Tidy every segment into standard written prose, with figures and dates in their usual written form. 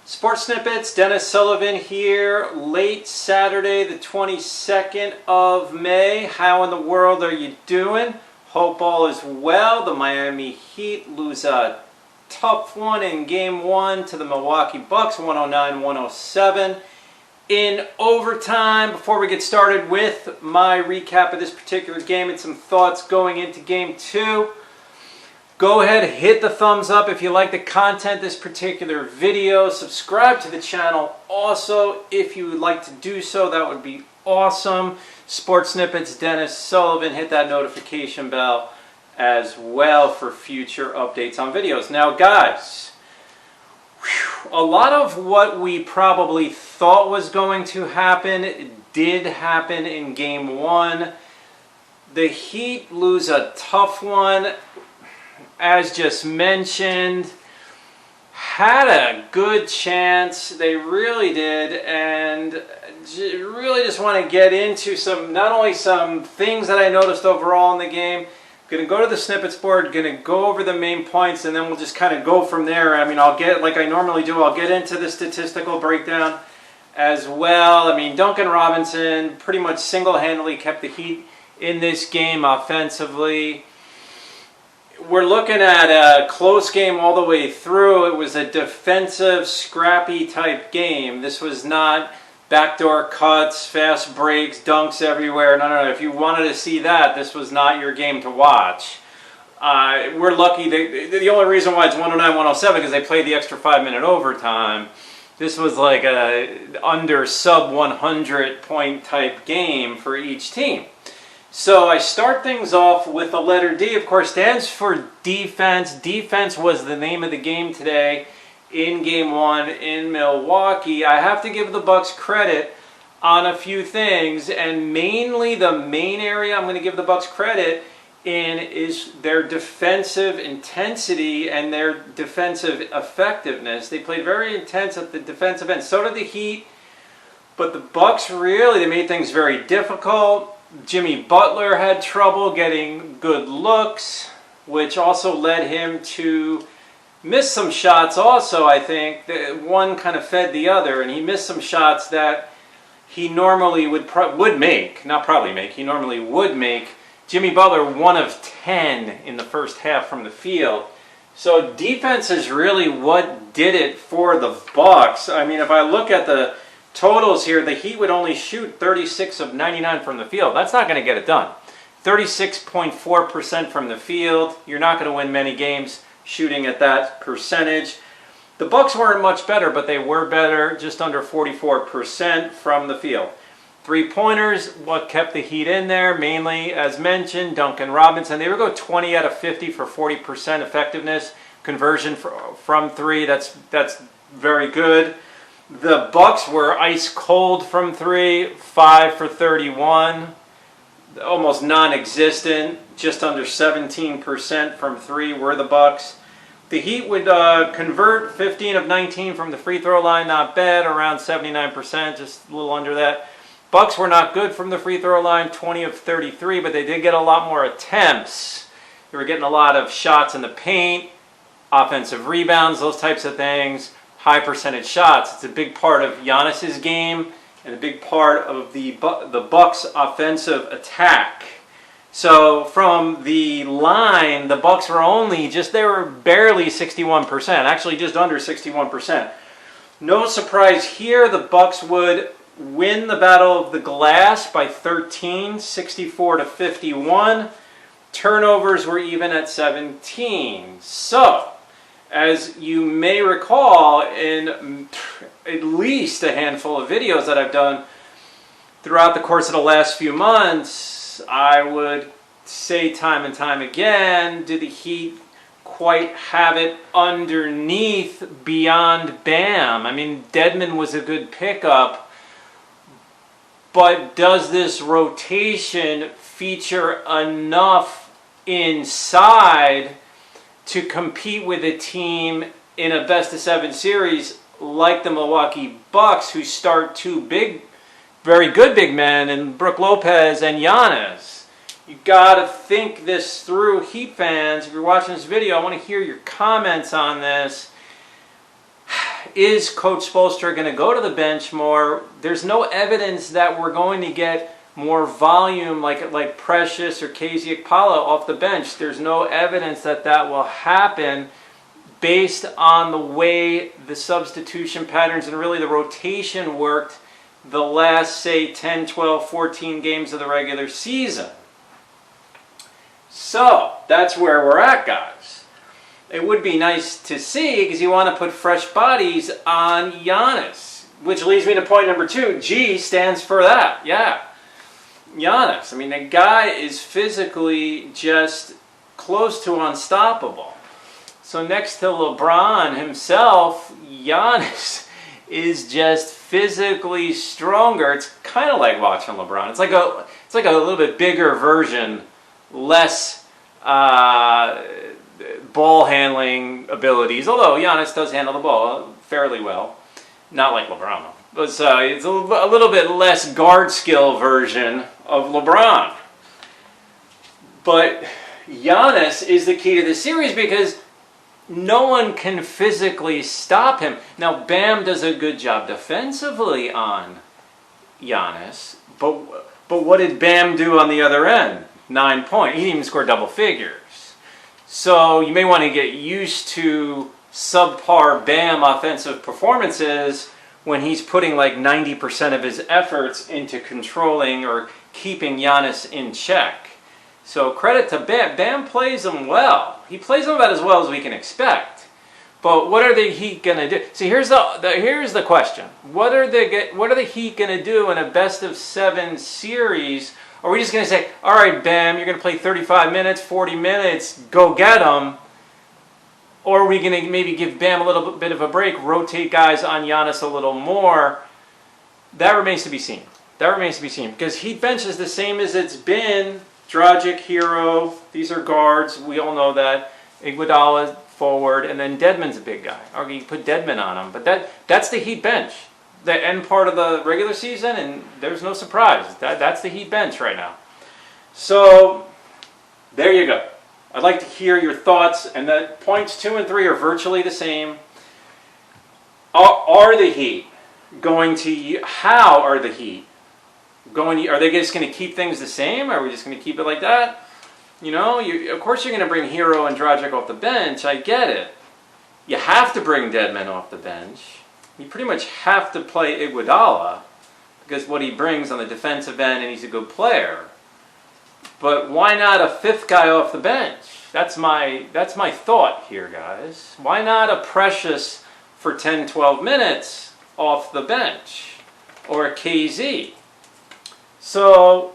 Sports Snippets, Dennis Sullivan here, late Saturday the 22nd of May. How in the world are you doing? Hope all is well. The Miami Heat lose a tough one in Game 1 to the Milwaukee Bucks, 109-107. In overtime, before we get started with my recap of this particular game and some thoughts going into Game 2, go ahead, hit the thumbs up if you like the content of this particular video. Subscribe to the channel also if you would like to do so. That would be awesome. Sports Snippets, Dennis Sullivan. Hit that notification bell as well for future updates on videos. Now, guys, a lot of what we probably thought was going to happen did happen in Game 1. The Heat lose a tough one. As just mentioned, had a good chance. They really did, and really just want to get into not only some things that I noticed overall in the game. Going to go to the snippets board, going to go over the main points, and then we'll just kind of go from there. I mean, I'll get, like I normally do, I'll get into the statistical breakdown as well. I mean, Duncan Robinson pretty much single-handedly kept the Heat in this game offensively. We're looking at a close game all the way through. It was a defensive, scrappy type game. This was not backdoor cuts, fast breaks, dunks everywhere. No. If you wanted to see that, this was not your game to watch. We're lucky. The only reason why it's 109-107 because they played the extra 5-minute overtime. This was like a under sub 100 point type game for each team. So I start things off with the letter D, of course, stands for defense. Defense was the name of the game today in Game 1 in Milwaukee. I have to give the Bucks credit on a few things, and mainly the main area I'm going to give the Bucks credit in is their defensive intensity and their defensive effectiveness. They played very intense at the defensive end. So did the Heat, but the Bucks really, they made things very difficult. Jimmy Butler had trouble getting good looks, which also led him to miss some shots also, I think. One kind of fed the other, and he missed some shots that he normally would make. Not probably make, he normally would make. Jimmy Butler, 1 of 10 in the first half from the field. So defense is really what did it for the Bucks. I mean, if I look at the totals here, the Heat would only shoot 36 of 99 from the field. That's not going to get it done. 36.4% from the field. You're not going to win many games shooting at that percentage. The Bucks weren't much better, but they were better, just under 44% from the field. Three-pointers, what kept the Heat in there, mainly, as mentioned, Duncan Robinson. They would go 20 out of 50 for 40% effectiveness. Conversion from three, that's very good. The Bucks were ice cold from three, 5 for 31, almost non-existent, just under 17% from three were the Bucks. The Heat would convert 15 of 19 from the free throw line, not bad, around 79%, just a little under that. Bucks were not good from the free throw line, 20 of 33, but they did get a lot more attempts. They were getting a lot of shots in the paint, offensive rebounds, those types of things. High percentage shots. It's a big part of Giannis's game and a big part of the Bucks' offensive attack. So from the line, the Bucks were they were barely 61%, actually just under 61%. No surprise here, the Bucks would win the Battle of the Glass by 13, 64-51. Turnovers were even at 17. So, as you may recall, in at least a handful of videos that I've done throughout the course of the last few months, I would say time and time again, did the Heat quite have it underneath beyond Bam? I mean, Dedmon was a good pickup, but does this rotation feature enough inside to compete with a team in a best-of-7 series like the Milwaukee Bucks, who start two very good big men in Brook Lopez and Giannis? You got to think this through, Heat fans. If you're watching this video, I want to hear your comments on this. is Coach Spoelstra going to go to the bench more? There's no evidence that we're going to get more volume like Precious or KZ Okpala off the bench. There's no evidence that that will happen based on the way the substitution patterns and really the rotation worked the last, say, 10, 12, 14 games of the regular season. So, that's where we're at, guys. It would be nice to see because you want to put fresh bodies on Giannis, which leads me to point number 2. G stands for that. Yeah. Giannis. I mean, the guy is physically just close to unstoppable. So next to LeBron himself, Giannis is just physically stronger. It's kind of like watching LeBron. It's like a little bit bigger version, less ball handling abilities. Although Giannis does handle the ball fairly well, not like LeBron. But it's a little bit less guard skill version of LeBron. But Giannis is the key to the series because no one can physically stop him. Now, Bam does a good job defensively on Giannis, but what did Bam do on the other end? 9 points. He didn't even score double figures. So you may want to get used to subpar Bam offensive performances when he's putting like 90% of his efforts into controlling or keeping Giannis in check. So credit to Bam. Bam plays him well. He plays him about as well as we can expect. But what are the Heat going to do? See, here's the question. What are the Heat going to do in a best-of-7 series? Are we just going to say, all right, Bam, you're going to play 35 minutes, 40 minutes, go get them? Or are we going to maybe give Bam a little bit of a break, rotate guys on Giannis a little more? That remains to be seen. That remains to be seen. Because Heat bench is the same as it's been. Dragic, Hero, these are guards. We all know that. Iguodala, forward. And then Dedmon's a big guy. Or you put Dedmon on him. But that's the Heat bench. The end part of the regular season, and there's no surprise. That's the Heat bench right now. So, there you go. I'd like to hear your thoughts, and the points 2 and 3 are virtually the same. Are the Heat going to? How are the Heat going? Are they just going to keep things the same? Are we just going to keep it like that? You know, of course you're going to bring Hero and Dragic off the bench. I get it. You have to bring Dedmon off the bench. You pretty much have to play Iguodala because what he brings on the defensive end, and he's a good player. But why not a 5th guy off the bench? That's my thought here, guys. Why not a Precious for 10, 12 minutes off the bench? Or a KZ? So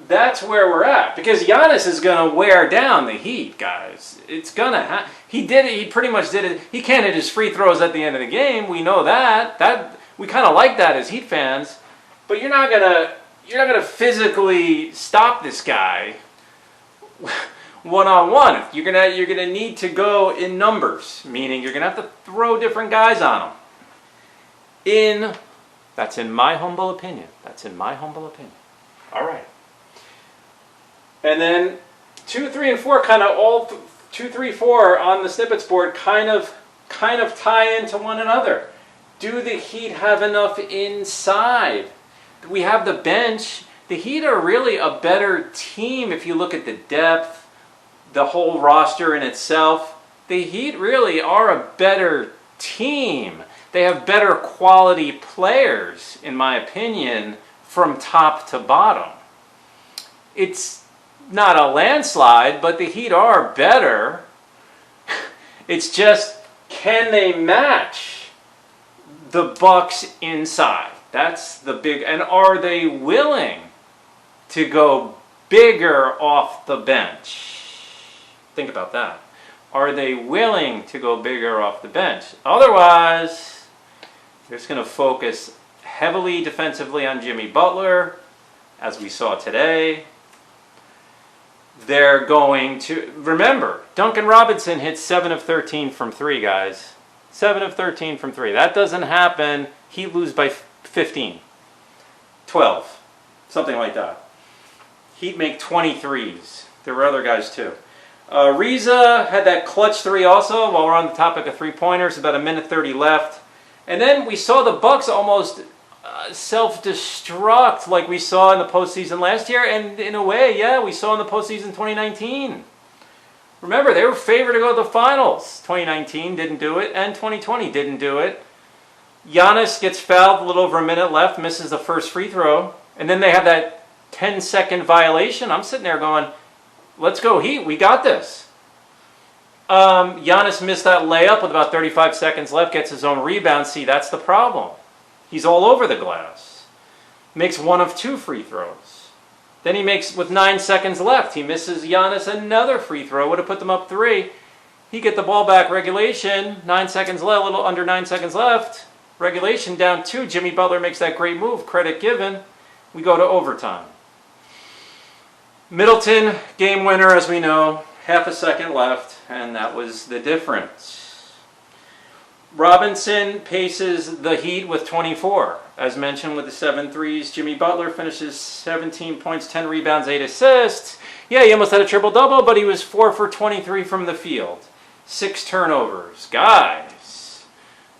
that's where we're at. Because Giannis is going to wear down the Heat, guys. It's going to happen. He did it. He pretty much did it. He can't hit his free throws at the end of the game. We know that. We kind of like that as Heat fans. But you're not gonna physically stop this guy one-on-one. You're gonna need to go in numbers, meaning you're gonna have to throw different guys on him. That's in my humble opinion. All right. And then 2, 3, and 4 kind of all 2, 3, 4 on the snippets board kind of tie into one another. Do the Heat have enough inside? We have the bench. The Heat are really a better team if you look at the depth, the whole roster in itself. The Heat really are a better team. They have better quality players, in my opinion, from top to bottom. It's not a landslide, but the Heat are better. It's just, can they match the Bucks inside? That's the big, and are they willing to go bigger off the bench? Think about that. Are they willing to go bigger off the bench? Otherwise, they're just going to focus heavily defensively on Jimmy Butler, as we saw today. They're going to, remember, Duncan Robinson hit 7 of 13 from 3, guys. 7 of 13 from 3. That doesn't happen. Heat lose by 15, 12, something like that. Heat make 23s. There were other guys too. Riza had that clutch 3 also, while we're on the topic of 3-pointers, about 1:30 left. And then we saw the Bucks almost self-destruct like we saw in the postseason last year. And in a way, yeah, we saw in the postseason 2019. Remember, they were favored to go to the finals. 2019 didn't do it, and 2020 didn't do it. Giannis gets fouled, a little over a minute left, misses the first free throw. And then they have that 10-second violation. I'm sitting there going, let's go Heat, we got this. Giannis missed that layup with about 35 seconds left, gets his own rebound. See, that's the problem. He's all over the glass. Makes one of 2 free throws. Then he makes, with 9 seconds left, he misses Giannis another free throw. Would have put them up 3. He get the ball back, regulation, 9 seconds left, a little under 9 seconds left. Regulation down 2. Jimmy Butler makes that great move, credit given. We go to overtime. Middleton, game winner, as we know, half a second left, and that was the difference. Robinson paces the Heat with 24. As mentioned with the 7 threes, Jimmy Butler finishes 17 points, 10 rebounds, 8 assists. Yeah, he almost had a triple-double, but he was 4 for 23 from the field. 6 turnovers. Guys,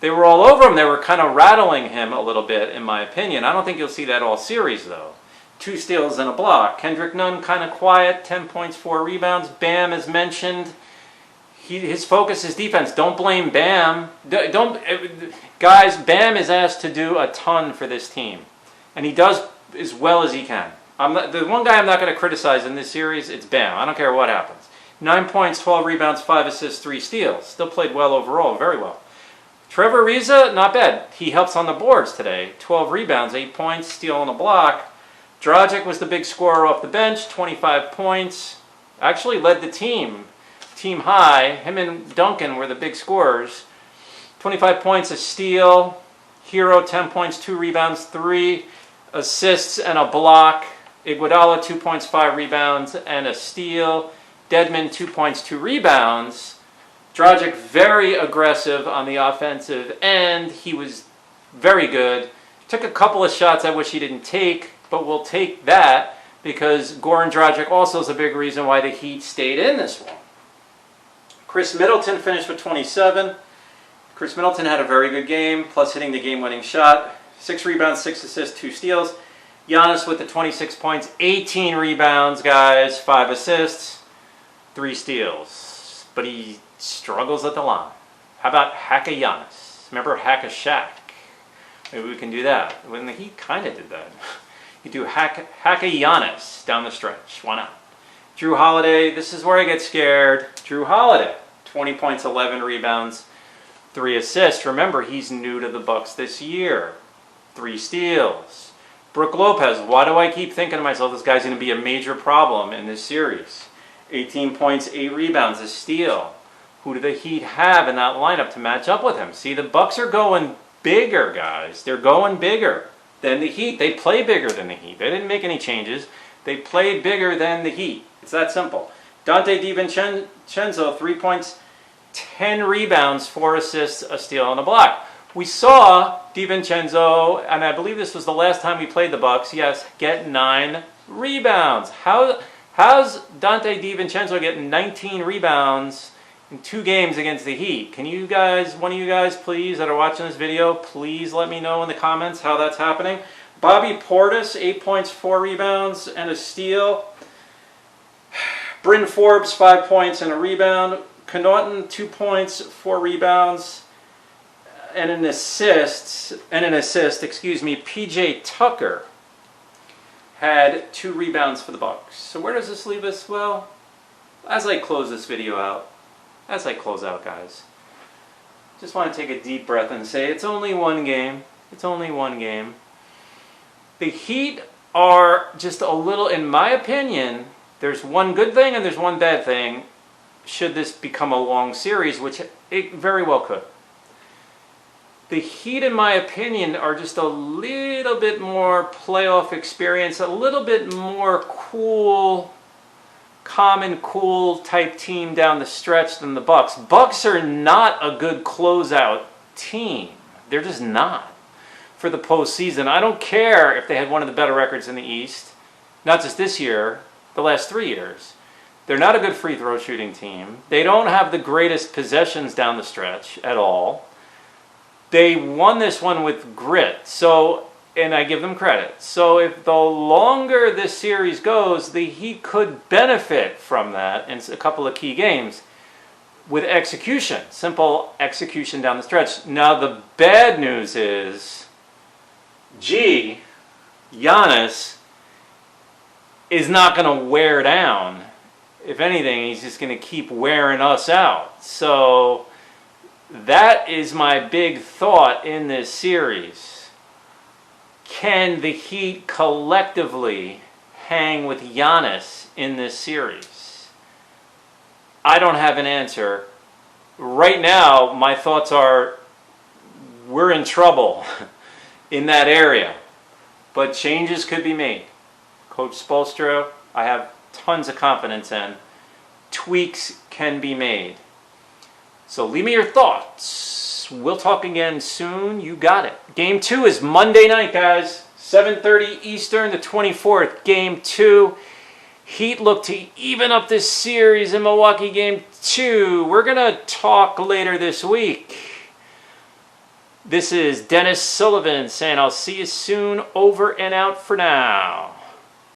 they were all over him. They were kind of rattling him a little bit, in my opinion. I don't think you'll see that all series, though. 2 steals and a block. Kendrick Nunn kind of quiet, 10 points, 4 rebounds. Bam, as mentioned, his focus is defense. Don't blame Bam. Guys, Bam is asked to do a ton for this team, and he does as well as he can. The one guy I'm not going to criticize in this series, it's Bam. I don't care what happens. 9 points, 12 rebounds, 5 assists, 3 steals. Still played well overall, very well. Trevor Ariza, not bad. He helps on the boards today. 12 rebounds, 8 points, steal and a block. Dragic was the big scorer off the bench, 25 points. Actually led the team high. Him and Duncan were the big scorers. 25 points, a steal. Hero, 10 points, 2 rebounds, 3 assists and a block. Iguodala, 2 points, 5 rebounds, and a steal. Dedmon, 2 points, 2 rebounds. Dragic, very aggressive on the offensive end. He was very good. Took a couple of shots I wish he didn't take, but we'll take that because Goran Dragic also is a big reason why the Heat stayed in this one. Khris Middleton finished with 27. Khris Middleton had a very good game, plus hitting the game-winning shot. 6 rebounds, 6 assists, 2 steals. Giannis with the 26 points, 18 rebounds, guys, 5 assists, 3 steals. But he struggles at the line. How about Hack a Giannis? Remember Hack a Shaq? Maybe we can do that. When the Heat kind of did that. You do hack a Giannis down the stretch. Why not? Drew Holiday, this is where I get scared. Drew Holiday, 20 points, 11 rebounds, 3 assists. Remember, he's new to the Bucks this year. 3 steals. Brook Lopez, why do I keep thinking to myself this guy's going to be a major problem in this series? 18 points, 8 rebounds, a steal. Who do the Heat have in that lineup to match up with him? See, the Bucks are going bigger, guys. They're going bigger than the Heat. They play bigger than the Heat. They didn't make any changes. They played bigger than the Heat. It's that simple. Dante DiVincenzo, 3 points, 10 rebounds, 4 assists, a steal, and a block. We saw DiVincenzo, and I believe this was the last time we played the Bucks, yes, get 9 rebounds. How's Dante DiVincenzo getting 19 rebounds in 2 games against the Heat? Can you guys, one of you guys please that are watching this video, please let me know in the comments how that's happening. Bobby Portis, 8 points, 4 rebounds, and a steal. Bryn Forbes, 5 points and a rebound. Connaughton, 2 points, 4 rebounds, and an assist. PJ Tucker had 2 rebounds for the Bucks. So where does this leave us? Well, as I close this video out, as I close out, guys, just want to take a deep breath and say it's only one game. It's only one game. The Heat are just a little, in my opinion, there's one good thing and there's one bad thing should this become a long series, which it very well could. The Heat, in my opinion, are just a little bit more playoff experience, a little bit more cool, calm and cool type team down the stretch than the Bucks. Bucks are not a good closeout team. They're just not for the postseason. I don't care if they had one of the better records in the East, not just this year, the last 3 years. They're not a good free throw shooting team. They don't have the greatest possessions down the stretch at all. they won this one with grit. So, and I give them credit. So if the longer this series goes, the Heat could benefit from that in a couple of key games with execution, simple execution down the stretch. Now the bad news is, Giannis is not going to wear down. If anything, he's just going to keep wearing us out. So that is my big thought in this series. Can the Heat collectively hang with Giannis in this series? I don't have an answer. Right now, my thoughts are we're in trouble in that area. But changes could be made. Coach Spoelstra, I have tons of confidence in. Tweaks can be made. So leave me your thoughts. We'll talk again soon. You got it. Game 2 is Monday night, guys. 7:30 Eastern, the 24th. Game 2. Heat look to even up this series in Milwaukee Game 2. We're going to talk later this week. This is Dennis Sullivan saying I'll see you soon. Over and out for now.